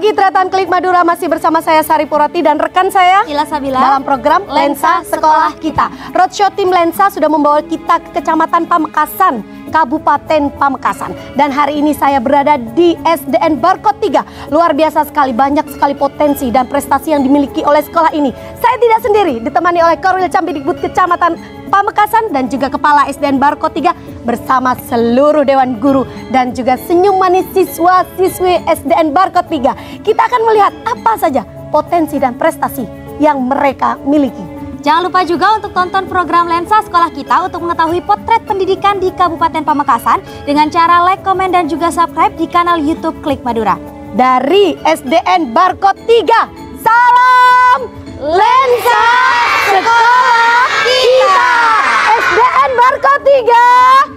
pagi, Tretan Klik Madura masih bersama saya Sari Purwati dan rekan saya Ila Sabila dalam program Lensa Sekolah Kita. Roadshow tim Lensa sudah membawa kita ke Kecamatan Pamekasan, Kabupaten Pamekasan. Dan hari ini saya berada di SDN Barkot 3. Luar biasa sekali, banyak sekali potensi dan prestasi yang dimiliki oleh sekolah ini. Saya tidak sendiri, ditemani oleh Korwil Campidikbud Kecamatan Pamekasan dan juga Kepala SDN Barkot 3 bersama seluruh Dewan Guru dan juga senyum manis siswa-siswi SDN Barkot 3. Kita akan melihat apa saja potensi dan prestasi yang mereka miliki. Jangan lupa juga untuk tonton program Lensa Sekolah Kita untuk mengetahui potret pendidikan di Kabupaten Pamekasan dengan cara like, komen, dan juga subscribe di kanal YouTube Klik Madura. Dari SDN Barkot 3, salam Lensa Sekolah Kita. SDN Barkot 3.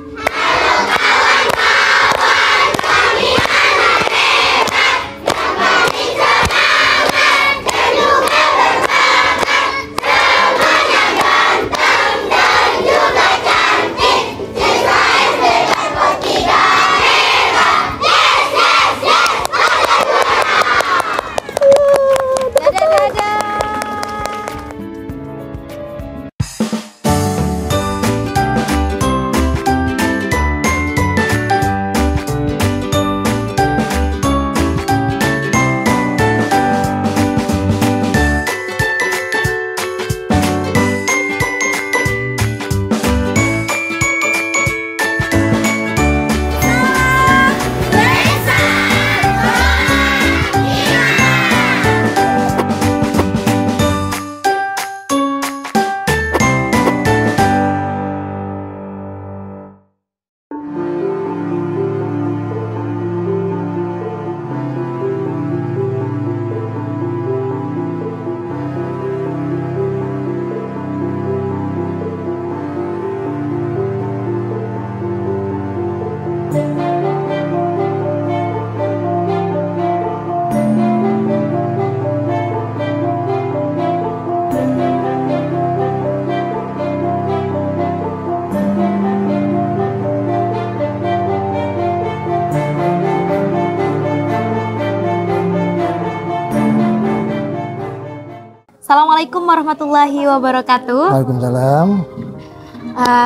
Assalamualaikum warahmatullahi wabarakatuh. Waalaikumsalam.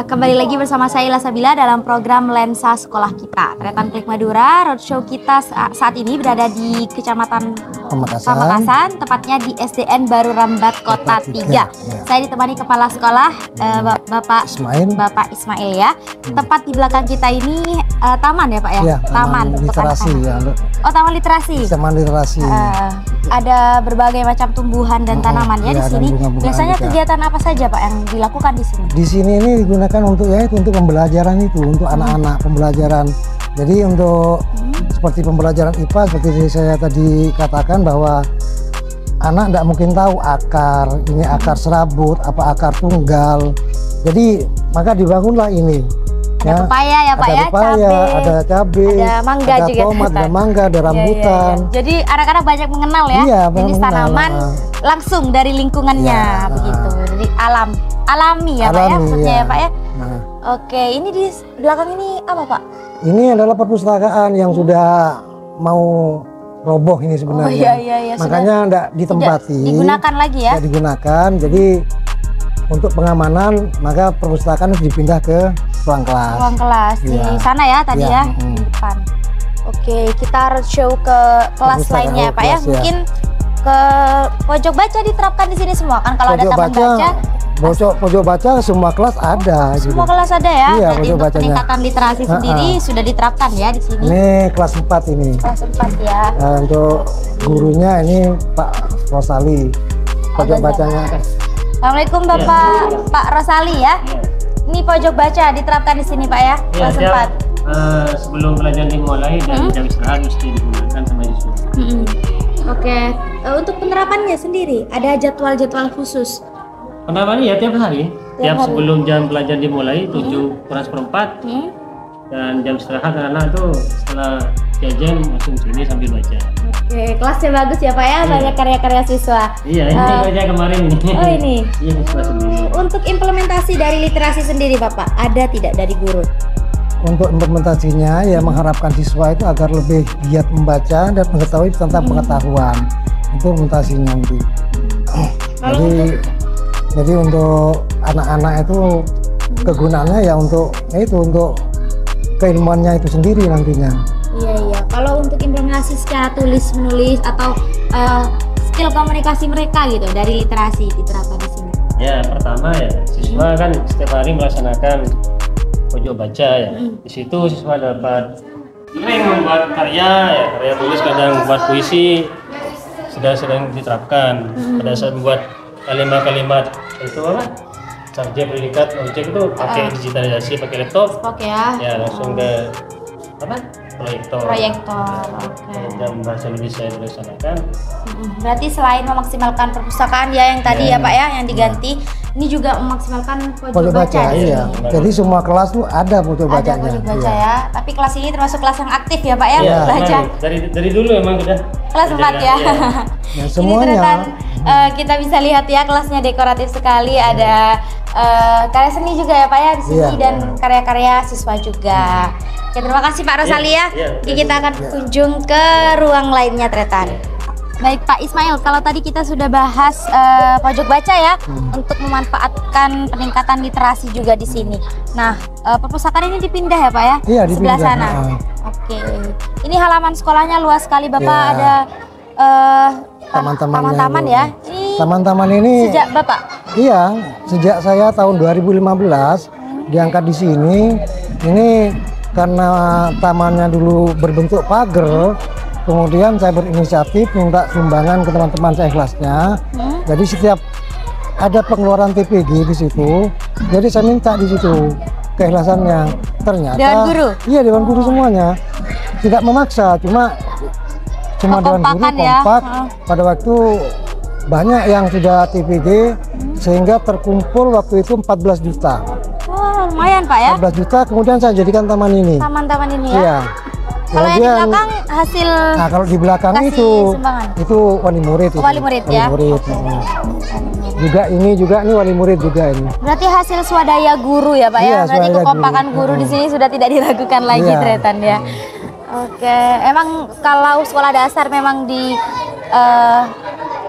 Kembali lagi bersama saya Ila Sabila dalam program Lensa Sekolah Kita. Tretan Klik Madura, roadshow kita saat ini berada di Kecamatan Pamekasan, tepatnya di SDN Baru Rambat Kota 3. Ya. Saya ditemani Kepala Sekolah Bapak Ismail ya. Tepat di belakang kita ini taman ya Pak ya? Taman literasi ya. Oh, taman literasi. Taman literasi. Ada berbagai macam tumbuhan dan tanaman ya di sini. Biasanya kegiatan apa saja Pak yang dilakukan di sini? Di sini ini digunakan untuk untuk pembelajaran untuk anak-anak pembelajaran. Jadi untuk seperti pembelajaran IPA seperti saya tadi katakan bahwa anak tidak mungkin tahu akar serabut, apa akar tunggal. Jadi maka dibangunlah ini. Ada pepaya ya Pak ya, ada cabai, ada mangga ada juga, tomat, ada mangga, ada rambutan. Jadi anak-anak banyak mengenal ya jenis tanaman langsung dari lingkungannya begitu. Jadi alami ya Pak ya, maksudnya ya Pak ya. Oke, ini di belakang ini apa Pak? Ini adalah perpustakaan yang sudah mau roboh ini sebenarnya. Oh iya. Makanya tidak ditempati. Tidak digunakan lagi ya? Tidak digunakan, jadi untuk pengamanan maka perpustakaan harus dipindah ke ruang kelas. Ruang kelas di sana ya tadi ya, di depan. Oke, kita roadshow ke kelas lainnya Pak ya. Mungkin ke pojok baca diterapkan di sini semua kan kalau ada taman baca. Pojok baca semua kelas ada. Semua kelas ada ya. Iya, berarti untuk peningkatan literasi sendiri sudah diterapkan ya di sini. Ini kelas 4 ini. Kelas 4 ya. Untuk gurunya ini Pak Rosali. Pojok bacanya. Assalamualaikum Pak Rosali ya. Ini pojok baca diterapkan di sini Pak ya. Kelas 4. Sebelum pelajaran dimulai dan jam istirahat mesti digunakan sama siswa. Oke. Untuk penerapannya sendiri ada jadwal-jadwal khusus. Penerapannya ya tiap hari. Tiap sebelum jam pelajaran dimulai 7:4 dan jam istirahat anak-anak itu setelah jam langsung sini sambil baca. Oke, kelasnya bagus ya Pak ya, banyak karya-karya siswa. Iya, ini aja kemarin ini. Oh ini. Iya, siswa sendiri. Untuk implementasi dari literasi sendiri Bapak, ada tidak dari guru? untuk implementasinya ya mengharapkan siswa itu agar lebih giat membaca dan mengetahui tentang pengetahuan itu implementasinya gitu. Jadi untuk anak-anak itu kegunaannya ya untuk keilmuannya itu sendiri nantinya. Iya. Kalau untuk implementasi secara tulis menulis atau skill komunikasi mereka gitu dari literasi diterapkan di sini. Ya, pertama ya siswa kan setiap hari melaksanakan pojok baca ya. Di situ siswa dapat sering membuat karya tulis, kadang membuat puisi sedang diterapkan. Pada saat membuat kalimat-kalimat itu apa? Subjek, predikat, objek itu pakai digitalisasi, pakai laptop. Oke ya. Ya, langsung ke apa? Proyektor. Oke. Dan bahasa Indonesia dilaksanakan. Berarti selain memaksimalkan perpustakaan ya yang tadi ya Pak ya yang diganti, ini juga memaksimalkan pojok baca di iya. sini. Jadi semua kelas tuh ada pojok bacanya. Ada pojok baca ya. Tapi kelas ini termasuk kelas yang aktif ya Pak ya, Iya. baca. Dari dulu emang udah. Kelas 4 ya. Ya, Ini semuanya. ternyata kita bisa lihat ya kelasnya dekoratif sekali, ada karya seni juga ya Pak ya di sini Iya. dan karya-karya siswa juga. Oke, terima kasih Pak Rosali ya. Kita akan kunjung ke ruang lainnya Tretan. Baik Pak Ismail, kalau tadi kita sudah bahas pojok baca ya untuk memanfaatkan peningkatan literasi juga di sini. Nah, perpustakaan ini dipindah ya Pak ya? Iya, Di sebelah dipindah. sana. Oke. Ini halaman sekolahnya luas sekali Bapak, Iya. ada Taman-tamannya taman-taman itu. ya. Ini Taman-taman ini sejak Bapak? iya, sejak saya tahun 2015 diangkat di sini. Ini karena tamannya dulu berbentuk pagar, kemudian saya berinisiatif minta sumbangan ke teman-teman saya kelasnya. Jadi setiap ada pengeluaran TPG di situ, jadi saya minta di situ keikhlasannya. Ternyata Dewan guru? Iya, dewan guru semuanya. Tidak memaksa, cuma dewan guru Kekompakan ya. kompak. Pada waktu banyak yang sudah TPG sehingga terkumpul waktu itu 14 juta. Wah, lumayan Pak ya. 14 juta kemudian saya jadikan taman ini. Taman-taman ini ya. Iya. Kalau yang di Kemudian- belakang hasil Nah, kalau di belakang kasih itu sumbangan. wali murid itu. Wali murid ya? Murid. Juga ini wali murid juga ini. Berarti hasil swadaya guru ya Pak Iya, ya. Berarti swadaya kekompakan guru di sini sudah tidak diragukan lagi Iya. Tretan ya. Oke, emang kalau sekolah dasar memang di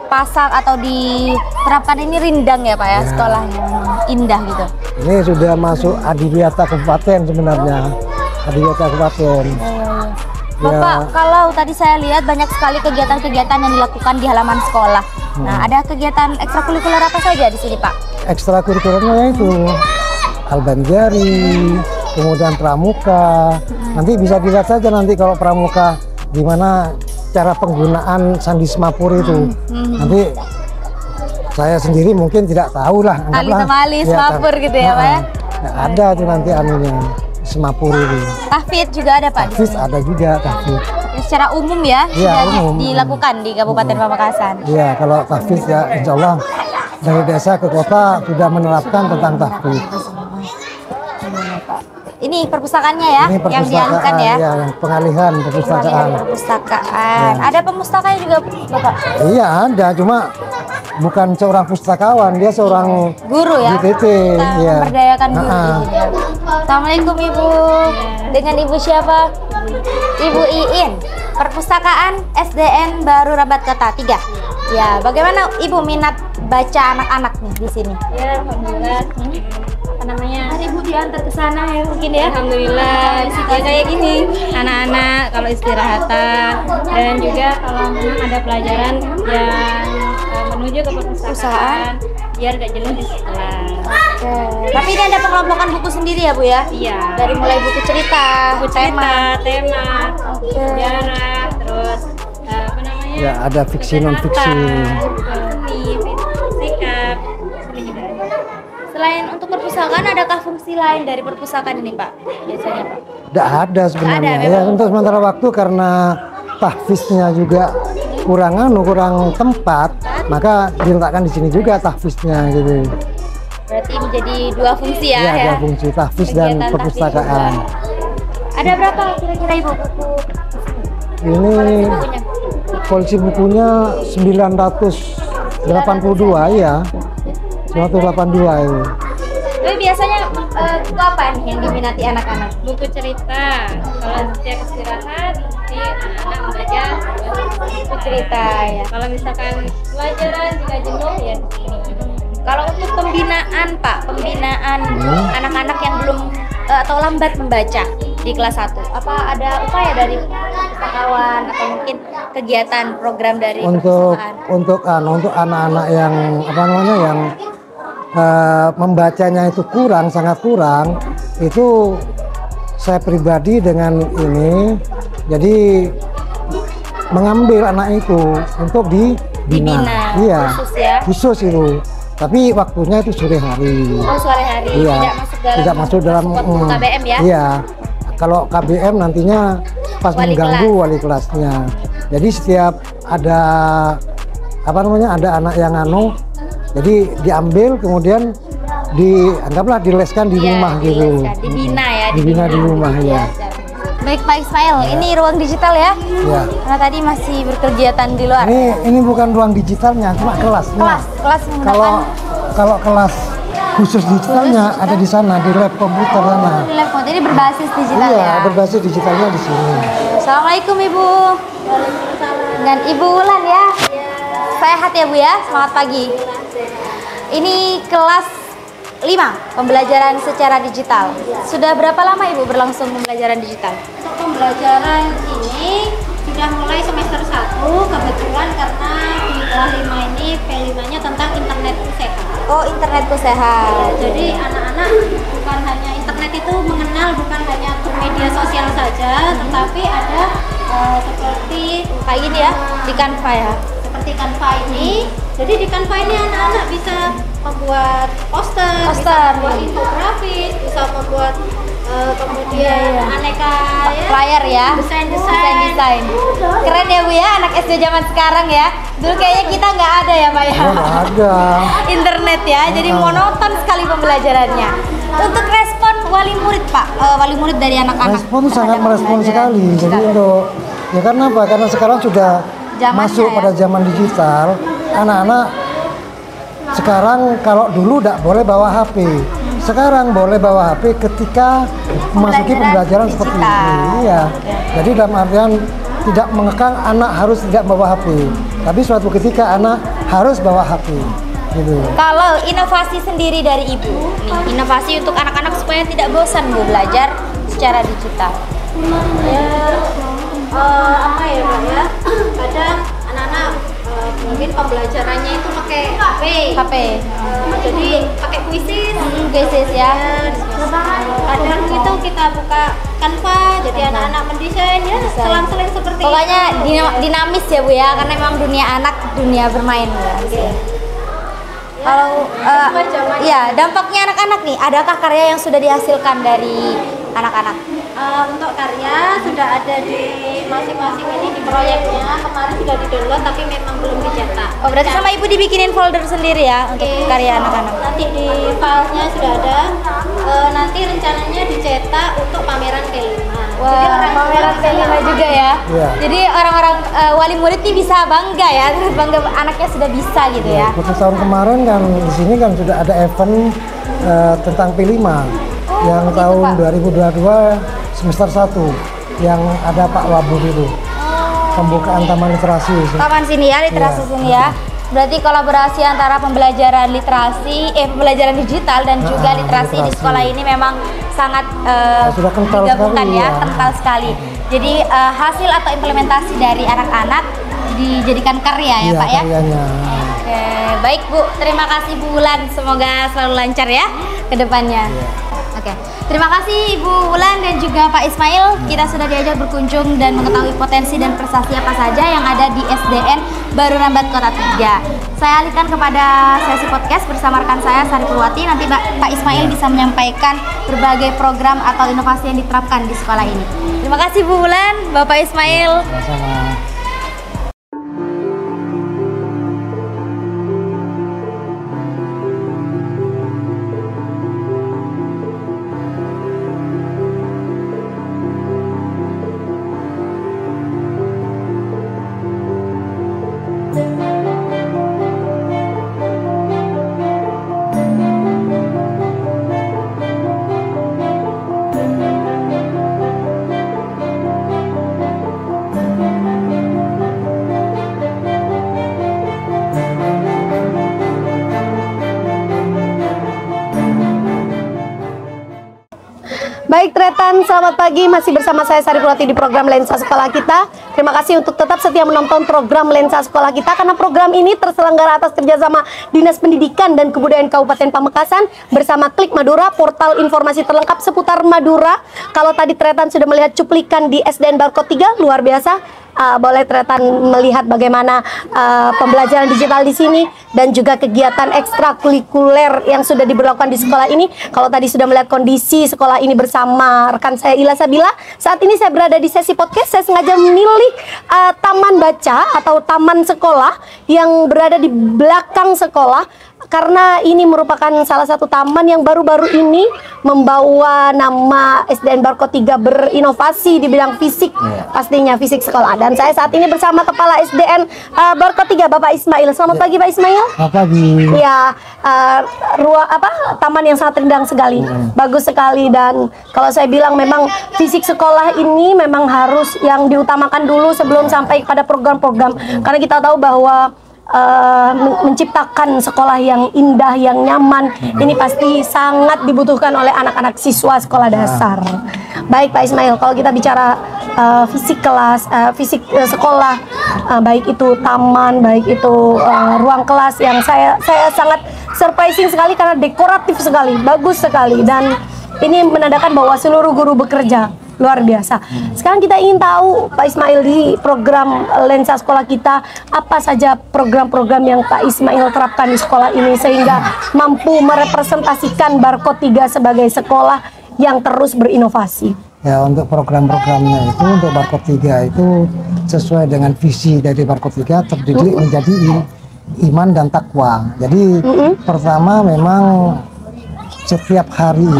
pasang atau diterapkan ini rindang ya Pak ya, sekolahnya indah gitu. Ini sudah masuk adiwiyata kabupaten sebenarnya. Adiwiyata kabupaten. Bapak, kalau tadi saya lihat banyak sekali kegiatan-kegiatan yang dilakukan di halaman sekolah. Nah, ada kegiatan ekstrakurikuler apa saja di sini Pak? Ekstrakurikulernya itu albanjari, kemudian pramuka. Nanti bisa dilihat saja nanti kalau pramuka gimana cara penggunaan sandi semapur itu. Nanti saya sendiri mungkin tidak tahu lah. Alih-temali semapur gitu ya Pak ya? Ada tuh nanti anunya semapur itu. Tahfidz juga ada Pak? Tahfidz ada juga tahfidz. Secara umum ya, Iya, sudah umum. dilakukan di Kabupaten Pamekasan. Iya, kalau tahfidz ya insya Allah dari desa ke kota sudah menerapkan tentang tahfidz. Ini perpustakaannya ya, Ini yang dialihkan ya. ya, yang pengalihan perpustakaan. Perpustakaan. Ada pemustakaannya juga Bapak? Iya ada, cuma bukan seorang pustakawan, dia seorang Guru ya. GTT. Kita Iya. memberdayakan guru di Ah, sini ya. Assalamualaikum Ibu. Dengan Ibu siapa? Ibu Iin. Perpustakaan SDN Baru Rabat Kota 3. Ya, bagaimana Ibu minat baca anak-anak nih di sini? Ya, alhamdulillah. Apa namanya? Hari Ibu diantar ke sana ya mungkin ya. Alhamdulillah. Ya kayak gini, anak-anak kalau istirahatan dan juga kalau memang ada pelajaran yang menuju ke perpustakaan biar gak jenuh di sekolah. Oke. Tapi ini ada pengelompokan buku sendiri ya Bu ya? Iya. Dari mulai buku cerita, Buku cerita, tema, sejarah, terus apa namanya? Ya ada fiksi non fiksi. Seni, sikap, seni juga ada. Selain untuk perpustakaan, adakah fungsi lain dari perpustakaan ini Pak? Biasanya Pak? Tidak ada sebenarnya. Nggak ada, Ya memang. untuk sementara waktu karena tahfidznya juga kurang tempat, maka diletakkan di sini juga tahfidznya gitu. Berarti menjadi dua fungsi ya? Iya, ada fungsi tahfidz dan Kegiatan perpustakaan. tahfidz juga. Ada berapa kira-kira Ibu buku Ini bukunya? koleksi bukunya 982 ya. 982 itu. Tapi biasanya buku apa nih yang diminati anak-anak? Buku cerita. Kalau setiap istirahat, nanti anak-anak membaca buku cerita ya. Kalau misalkan pelajaran jika jenuh ya di sini. Kalau untuk pembinaan Pak, pembinaan anak-anak yang belum atau lambat membaca di kelas 1, apa ada upaya dari pustakawan atau mungkin kegiatan program dari perpustakaan? Untuk anak-anak yang yang membacanya itu sangat kurang, itu saya pribadi dengan ini jadi mengambil anak itu untuk dibina. Iya, khusus ya? Khusus itu. Tapi waktunya itu sore hari. Oh, sore hari. Iya. Tidak masuk dalam KBM ya? Iya. Kalau KBM nantinya pas mengganggu wali kelasnya. Jadi setiap ada ada anak yang jadi diambil kemudian dianggaplah dileskan di rumah gitu. Dibina ya. Dibina di rumah ya. Baik Pak Ismail, ini ruang digital ya? Ya. Karena tadi masih berkegiatan di luar. Ini bukan ruang digitalnya, cuma kelasnya. Kelas menggunakan. Kalau kelas khusus digitalnya ada di sana, di lab komputer sana. Di lab komputer, ini berbasis digital ya? Iya, berbasis digitalnya di sini. Assalamualaikum Ibu. Dengan Ibu Wulan ya? Sehat ya Bu ya? Selamat pagi. Ini kelas 5, pembelajaran secara digital. Sudah berapa lama Ibu berlangsung pembelajaran digital? Untuk pembelajaran ini sudah mulai semester 1, kebetulan karena di kelas 5 ini P5-nya tentang internetku sehat. Oh, internetku sehat. Jadi anak-anak bukan hanya internet itu mengenal bukan hanya ke media sosial saja, tetapi ada seperti kayak gini ya, di Canva ya. Seperti Canva ini. Jadi di Canva ini anak-anak bisa membuat poster, bisa membuat infografis, bisa membuat kemudian aneka flyer ya, desain. Keren ya Bu ya, anak SD zaman sekarang ya. Dulu kayaknya kita nggak ada ya Pak ya. Nggak ada. Internet ya, jadi monoton sekali pembelajarannya. Untuk respon wali murid Pak, wali murid dari anak-anak. Respon sangat merespon sekali. Jadi karena apa? Karena sekarang sudah masuk pada zaman digital, anak-anak sekarang kalau dulu tidak boleh bawa HP, sekarang boleh bawa HP ketika memasuki pembelajaran seperti ini. Iya. Jadi dalam artian tidak mengekang anak harus tidak bawa HP, tapi suatu ketika anak harus bawa HP. Gitu. Kalau inovasi sendiri dari Ibu, nih, inovasi untuk anak-anak supaya tidak bosan Bu belajar secara digital. Apa ya Mbak ya? Kadang anak-anak mungkin pembelajarannya itu pakai HP. Jadi pakai kuisis ya. Kadang itu kita buka Canva, jadi anak-anak mendesain ya selang-seling seperti pokoknya dinamis ya Bu ya, karena memang dunia anak dunia bermain ya. Kalau dampaknya anak-anak nih, adakah karya yang sudah dihasilkan dari anak-anak? Untuk karya sudah ada di masing-masing ini di proyeknya, kemarin sudah di-download tapi memang belum dicetak. Oh, berarti sama Ibu dibikinin folder sendiri ya untuk karya anak-anak? Nanti di filenya sudah ada, nanti rencananya dicetak untuk pameran P5. Wah, pameran P5 juga ya? Iya. Jadi orang-orang wali murid nih bisa bangga ya, bangga anaknya sudah bisa gitu ya? Seperti tahun kemarin kan di sini kan sudah ada event tentang P5 yang tahun 2022 semester 1 yang ada Pak Wabur itu. Pembukaan Taman Literasi. Taman sini ya, literasi sini ya. Berarti kolaborasi antara pembelajaran pembelajaran digital dan juga literasi di sekolah ini memang sangat digabungkan ya, kental sekali. Jadi hasil atau implementasi dari anak-anak dijadikan karya ya Pak ya? Karyanya. Oke, baik Bu, terima kasih Bu Wulan, semoga selalu lancar ya ke depannya. Oke, terima kasih Ibu Wulan dan juga Pak Ismail. Kita sudah diajak berkunjung dan mengetahui potensi dan prestasi apa saja yang ada di SDN Baru Rambat Kota 3. Saya alihkan kepada sesi podcast bersama rekan saya Sari Purwati. Nanti Pak Ismail bisa menyampaikan berbagai program atau inovasi yang diterapkan di sekolah ini. Terima kasih Bu Wulan, Bapak Ismail. Sama-sama. Baik Tretan, selamat pagi. Masih bersama saya Sari Purwati di program Lensa Sekolah Kita. Terima kasih untuk tetap setia menonton program Lensa Sekolah Kita, karena program ini terselenggara atas kerjasama Dinas Pendidikan dan Kebudayaan Kabupaten Pamekasan bersama Klik Madura, portal informasi terlengkap seputar Madura. Kalau tadi Tretan sudah melihat cuplikan di SDN Barkot 3, luar biasa. Boleh Tretan melihat bagaimana pembelajaran digital di sini dan juga kegiatan ekstrakurikuler yang sudah diberlakukan di sekolah ini. Kalau tadi sudah melihat kondisi sekolah ini bersama rekan saya Ila Sabila, saat ini saya berada di sesi podcast. Saya sengaja memilih taman baca atau taman sekolah yang berada di belakang sekolah, karena ini merupakan salah satu taman yang baru-baru ini membawa nama SDN Barkot 3 berinovasi di bidang fisik, pastinya fisik sekolah. Dan saya saat ini bersama Kepala SDN Barkot 3, Bapak Ismail. Selamat pagi Pak Ismail. Selamat pagi. Ya, taman yang sangat rindang sekali, bagus sekali. Dan kalau saya bilang memang fisik sekolah ini memang harus yang diutamakan dulu sebelum sampai pada program-program, karena kita tahu bahwa menciptakan sekolah yang indah, yang nyaman, ini pasti sangat dibutuhkan oleh anak-anak siswa sekolah dasar. Baik Pak Ismail, kalau kita bicara fisik kelas, fisik sekolah, baik itu taman, baik itu ruang kelas, yang saya sangat surprising sekali karena dekoratif sekali, bagus sekali, dan ini menandakan bahwa seluruh guru bekerja luar biasa. Sekarang kita ingin tahu Pak Ismail, di program Lensa Sekolah Kita, apa saja program-program yang Pak Ismail terapkan di sekolah ini sehingga mampu merepresentasikan Barkot 3 sebagai sekolah yang terus berinovasi. Ya, untuk program-programnya itu, untuk Barkot 3 itu sesuai dengan visi dari Barkot 3, terdidik menjadi iman dan takwa. Jadi pertama memang setiap hari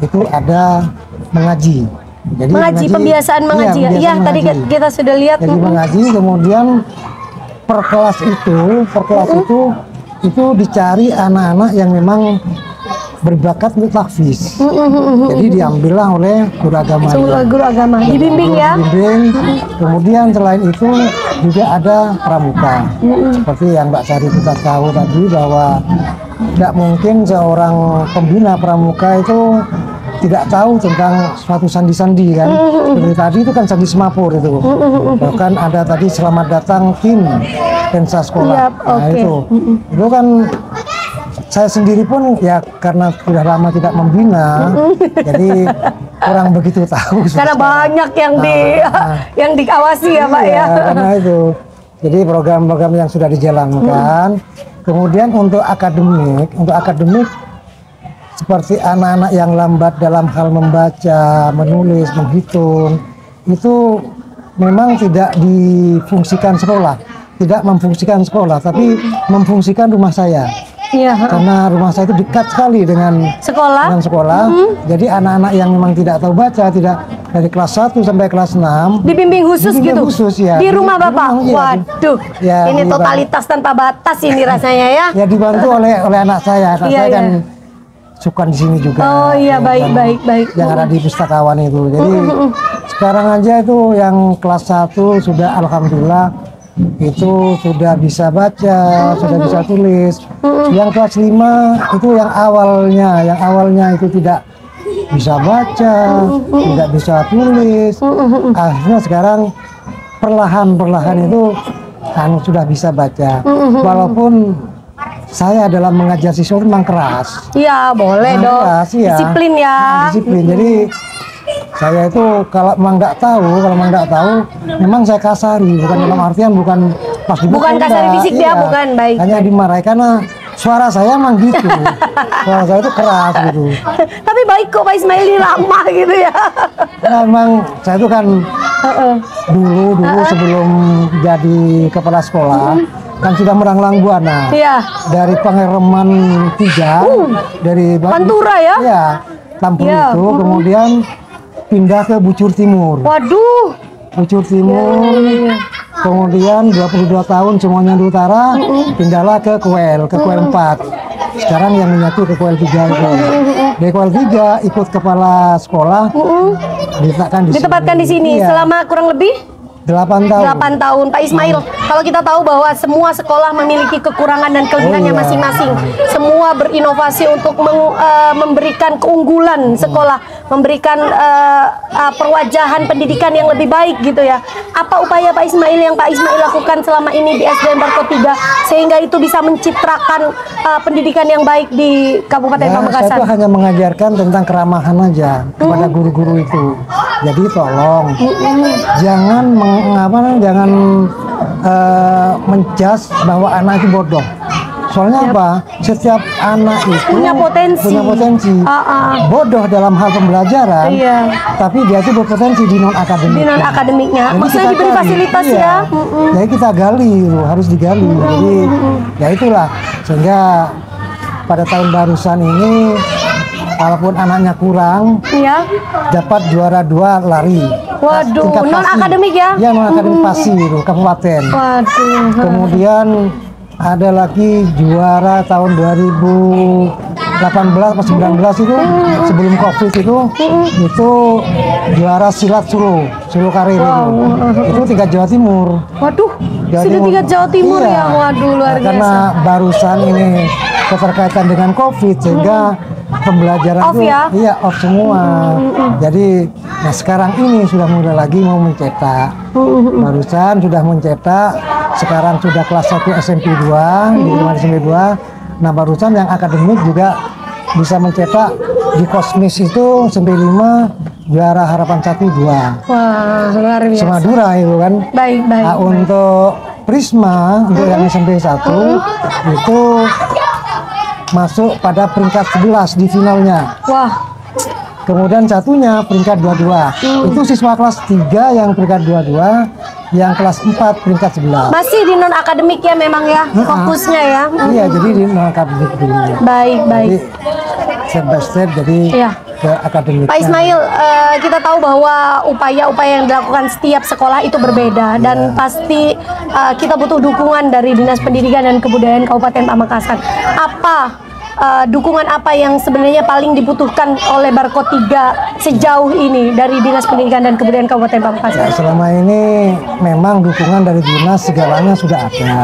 itu ada mengaji. Jadi mengaji, pembiasaan mengaji. Iya, tadi kita sudah lihat. Jadi mengaji, kemudian per kelas itu dicari anak-anak yang memang berbakat untuk tahfiz. Jadi diambillah oleh guru agama. Guru agama, dibimbing ya. Dibimbing. Kemudian selain itu juga ada pramuka. Seperti yang Mbak Sari kita tahu tadi, bahwa tidak mungkin seorang pembina pramuka itu tidak tahu tentang suatu sandi-sandi kan. Seperti tadi itu kan sandi semapur itu. Bahkan ada tadi selamat datang tim Lensa Sekolah. Nah itu kan saya sendiri pun ya karena sudah lama tidak membina, jadi kurang begitu tahu. Karena banyak yang yang diawasi ya Pak ya. Karena itu. Jadi program-program yang sudah dijalankan. Kemudian untuk akademik seperti anak-anak yang lambat dalam hal membaca, menulis, menghitung, itu memang tidak difungsikan sekolah, tidak memfungsikan sekolah, tapi memfungsikan rumah saya. Iya. Karena rumah saya itu dekat sekali dengan sekolah. Jadi anak-anak yang memang tidak tahu baca, tidak dari kelas 1 sampai kelas 6 dibimbing khusus gitu. Ya. Di rumah Bapak. Waduh. Ya, ini totalitas tanpa batas ini rasanya ya. Ya dibantu oleh anak saya. Anak saya kan suka di sini juga. Oh iya, baik. Yang ada di pustakawan itu. Jadi sekarang aja itu yang kelas 1 sudah alhamdulillah itu sudah bisa baca, sudah bisa tulis. Yang kelas 5 itu yang awalnya itu tidak bisa baca, tidak bisa tulis. Akhirnya sekarang perlahan itu sudah bisa baca. Walaupun saya dalam mengajar siswa itu memang keras. Iya, boleh dong. Keras, ya. Disiplin ya. Disiplin. Jadi saya itu kalau memang nggak tahu, memang saya kasari. Bukan dalam artian bukan pas bukan kasari fisik dia, bukan, baik. Hanya dimarahi karena suara saya memang gitu. Suara saya itu keras gitu. Tapi baik kok Pak Ismail, ini ramah gitu ya. Nah, memang saya itu kan dulu sebelum jadi kepala sekolah kan sudah meranglang buana. Iya. Dari Pangereman 3, dari Pantura ya? Iya, Lampung itu, kemudian pindah ke Bucur Timur. Waduh. Bucur Timur. Kemudian 22 tahun semuanya di utara, pindahlah ke Kuel 4. Sekarang yang menyatu ke Kuel 3 itu. Dari Kuel 3 ikut kepala sekolah, ditempatkan di sini. Iya. Selama kurang lebih 8 tahun. 8 tahun. Pak Ismail, kalau kita tahu bahwa semua sekolah memiliki kekurangan dan kelebihannya masing-masing. Semua berinovasi untuk memberikan keunggulan sekolah memberikan perwajahan pendidikan yang lebih baik gitu ya. Apa upaya Pak Ismail yang Pak Ismail lakukan selama ini di SDN Barkot 3 sehingga itu bisa mencitrakan pendidikan yang baik di Kabupaten Pamekasan? Saya tuh hanya mengajarkan tentang keramahan aja kepada guru-guru itu. Jadi tolong jangan menjudge bahwa anak itu bodoh. Soalnya apa? Setiap anak itu punya potensi. Bodoh dalam hal pembelajaran, tapi dia itu berpotensi di non akademik. Di non akademiknya, maksudnya diberi fasilitas ya. Jadi kita gali, harus digali. Jadi ya itulah sehingga pada tahun barusan ini, walaupun anaknya kurang, dapat juara 2 lari. Waduh, non akademik ya? Ya non akademik PASI itu kabupaten. Waduh. Kemudian ada lagi juara tahun 2018 atau 19 itu sebelum COVID itu suara silat Solo Karir itu tingkat Jawa Timur. Waduh, sudah tingkat Jawa Timur ya. Waduh, luar biasa. Karena barusan ini keterkaitan dengan COVID sehingga pembelajaran off itu off semua. Jadi sekarang ini sudah mulai lagi mau mencetak. Barusan sudah mencetak, sekarang sudah kelas 1 SMP 2 di SMP 2. Nah, barusan yang akademik juga bisa mencetak di Kosmis itu SMP 5 juara harapan 1-2. Wah, luar biasa. Semadura itu kan. Baik. Nah, untuk Prisma untuk yang SMP 1 itu masuk pada peringkat 11 di finalnya. Wah. Kemudian satunya peringkat 22. Itu siswa kelas 3 yang peringkat 22, yang kelas 4 peringkat 11. Masih di non akademik ya memang ya, fokusnya ya. Iya, jadi di non akademik dulu. Baik. Jadi step by step jadi ke akademik. Pak Ismail, kita tahu bahwa upaya-upaya yang dilakukan setiap sekolah itu berbeda dan pasti kita butuh dukungan dari Dinas Pendidikan dan Kebudayaan Kabupaten Pamekasan. Dukungan apa yang sebenarnya paling dibutuhkan oleh Barkot 3 sejauh ini dari Dinas Pendidikan dan Kebudayaan Kabupaten Pamekasan? Ya, selama ini memang dukungan dari dinas segalanya sudah ada,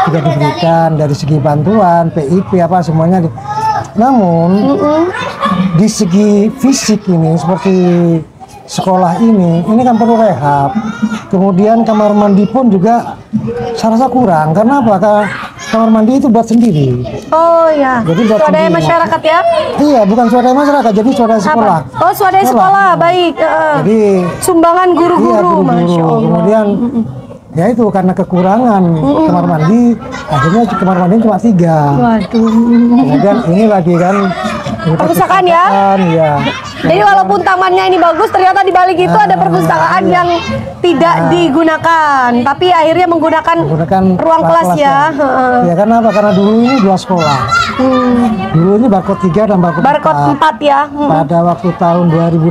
sudah diberikan dari segi bantuan, PIP apa semuanya. Namun di segi fisik ini seperti sekolah ini kan perlu rehab. Kemudian kamar mandi pun juga saya rasa kurang. Karena apa? Kamar mandi itu buat sendiri. Oh ya. Jadi buat swadaya sendiri. Masyarakat ya? Iya, bukan swadaya masyarakat, jadi swadaya sekolah. Apa? Oh, swadaya sekolah. Baik. Jadi sumbangan guru-guru, Masya Allah. Kemudian ya itu karena kekurangan kamar mandi, akhirnya kamar mandi cuma 3. Waduh. Kemudian ini lagi kan perpustakaan ya? Iya. Jadi walaupun tamannya ini bagus, ternyata di balik itu ada perpustakaan yang tidak digunakan, tapi akhirnya menggunakan ruang kelas ya. Ya karena apa? Karena dulu ini 2 sekolah. Dulu ini Barkot 3 dan Barkot 4 ya. Pada waktu tahun 2012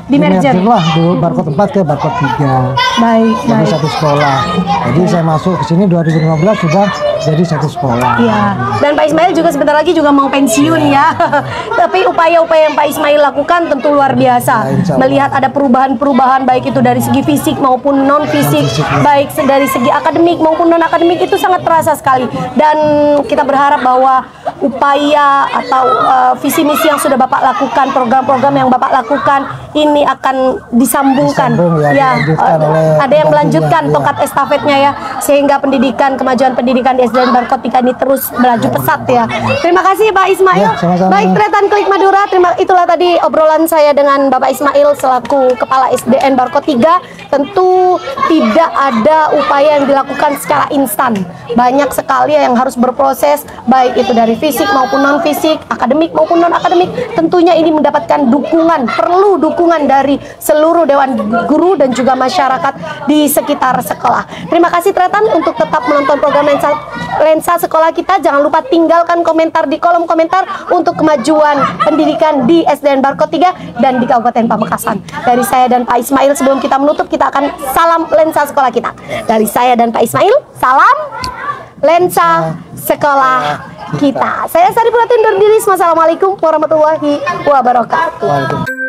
di merger lah dulu Barkot 4 ke Barkot 3. Baik. Jadi satu sekolah. Jadi saya masuk ke sini 2015 sudah jadi satu sekolah. Iya. Dan Pak Ismail juga sebentar lagi juga mau pensiun ya. Tapi upaya-upaya yang Pak Ismail lakukan tentu luar biasa. Melihat ada perubahan-perubahan baik itu dari segi fisik maupun non fisik, baik dari segi akademik maupun non akademik itu sangat terasa sekali. Dan kita berharap bahwa upaya atau visi misi yang sudah Bapak lakukan, program-program yang Bapak lakukan ini akan disambungkan. Ada yang melanjutkan tongkat estafetnya ya, sehingga kemajuan pendidikan di SDN Barkot 3 ini terus melaju pesat ya. Terima kasih Pak Ismail. Baik, Tretan Klik Madura, itulah tadi obrolan saya dengan Bapak Ismail selaku Kepala SDN Barkot 3. Tentu tidak ada upaya yang dilakukan secara instan. Banyak sekali yang harus berproses, baik itu dari fisik maupun non fisik, akademik maupun non akademik. Tentunya ini mendapatkan dukungan, perlu dukungan dari seluruh Dewan Guru dan juga masyarakat di sekitar sekolah. Terima kasih Tretan untuk tetap menonton program Lensa Sekolah Kita. Jangan lupa tinggalkan komentar di kolom komentar untuk kemajuan pendidikan di SDN Barkot 3 dan di Kabupaten Pamekasan. Dari saya dan Pak Ismail, sebelum kita menutup, kita akan salam Lensa Sekolah Kita. Dari saya dan Pak Ismail, salam Lensa Sekolah Kita. Saya Sari Puratin undur diri. Wassalamualaikum warahmatullahi wabarakatuh.